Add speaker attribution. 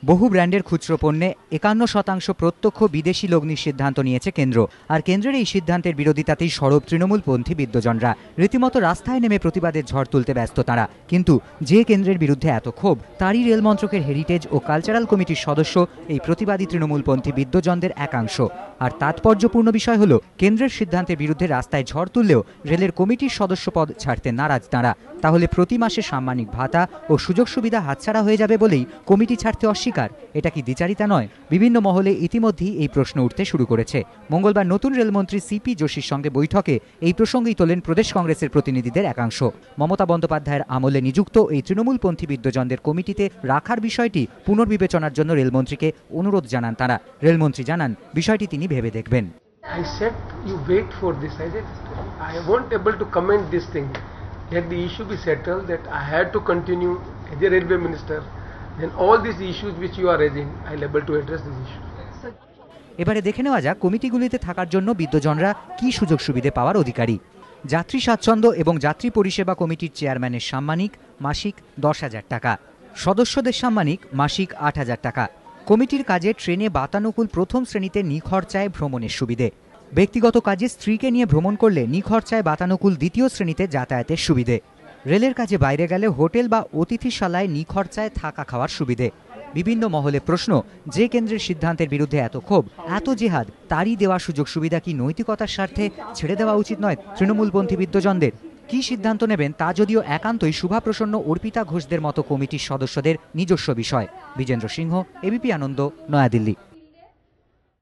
Speaker 1: বহু ব্র্যান্ডের খুচরো পণ্যে ৫১% প্রত্যক্ষ বিদেশি লগ্নির সিদ্ধান্ত নিয়েছে কেন্দ্র। আর কেন্দ্রের এই সিদ্ধান্তের বিরোধিতাতেই সরব তৃণমূলপন্থী বিদ্বজনরা। রীতিমতো রাস্তায় নেমে প্রতিবাদের ঝড় তুলতে ব্যস্ত তারা। কিন্তু যে কেন্দ্রের বিরুদ্ধে এত ক্ষোভ, তারই রেল মন্ত্রকের হেরিটেজ ও কালচারাল কমিটির সদস্য এই প্রতিবাদী তৃণমূলপন্থী বিদ্বজনদের একাংশ। আর তাৎপর্যপূর্ণ বিষয় হলো, কেন্দ্রের সিদ্ধান্তের বিরুদ্ধে রাস্তায় ঝড় তুললেও রেলের কমিটির সদস্য পদ ছাড়তে নারাজ তাঁরা। তাহলে প্রতি মাসে সাম্মানিক ভাতা ও সুযোগ সুবিধা হাতছাড়া হয়ে যাবে বলেই কমিটি ছাড়তে অস্বীকার। এটা কি দ্বিচারিতা নয়? বিভিন্ন মহলে ইতিমধ্যেই এই প্রশ্ন উঠতে শুরু করেছে। মঙ্গলবার নতুন রেলমন্ত্রী সিপি যোশীর সঙ্গে বৈঠকে এই প্রসঙ্গেই তোলেন প্রদেশ কংগ্রেসের প্রতিনিধিদের একাংশ। মমতা বন্দ্যোপাধ্যায়ের আমলে নিযুক্ত এই তৃণমূলপন্থী বিদ্বজনদের কমিটিতে রাখার বিষয়টি পুনর্বিবেচনার জন্য রেলমন্ত্রীকে অনুরোধ জানান তারা। রেলমন্ত্রী জানান, বিষয়টি তিনি ভেবে দেখবেন।
Speaker 2: I said you wait for this. I said I won't able to comment this thing. Let the issue be settled that I had to continue as a railway minister. Then all these issues which you are raising, I'll able to address these issues.
Speaker 1: এবারে দেখে নেওয়া যাক কমিটিগুলিতে থাকার জন্য বিদ্বজনরা কি সুযোগ সুবিধে পাওয়ার অধিকারী। যাত্রী স্বাচ্ছন্দ্য এবং যাত্রী পরিষেবা কমিটির চেয়ারম্যানের সাম্মানিক মাসিক ১০,০০০ টাকা, সদস্যদের সাম্মানিক মাসিক ৮,০০০ টাকা। কমিটির কাজে ট্রেনে বাতানুকূল প্রথম শ্রেণীতে নিখরচায় ভ্রমণের সুবিধে। ব্যক্তিগত কাজে স্ত্রীকে নিয়ে ভ্রমণ করলে নিখরচায় বাতানুকূল দ্বিতীয় শ্রেণীতে যাতায়াতের সুবিধে। রেলের কাজে বাইরে গেলে হোটেল বা অতিথিশালায় নিখরচায় থাকা খাওয়ার সুবিধে। বিভিন্ন মহলে প্রশ্ন, যে কেন্দ্রের সিদ্ধান্তের বিরুদ্ধে এত ক্ষোভ, এত জেহাদ, তারই দেওয়া সুযোগ সুবিধা কি নৈতিকতার স্বার্থে ছেড়ে দেওয়া উচিত নয় তৃণমূলপন্থী বিদ্বজনদের? কি সিদ্ধান্ত নেবেন তা যদিও একান্তই শুভাপ্রসন্ন অর্পিতা ঘোষদের মতো কমিটির সদস্যদের নিজস্ব বিষয়। বিজেন্দ্র সিংহ, এবিপি আনন্দ, নয়াদিল্লি।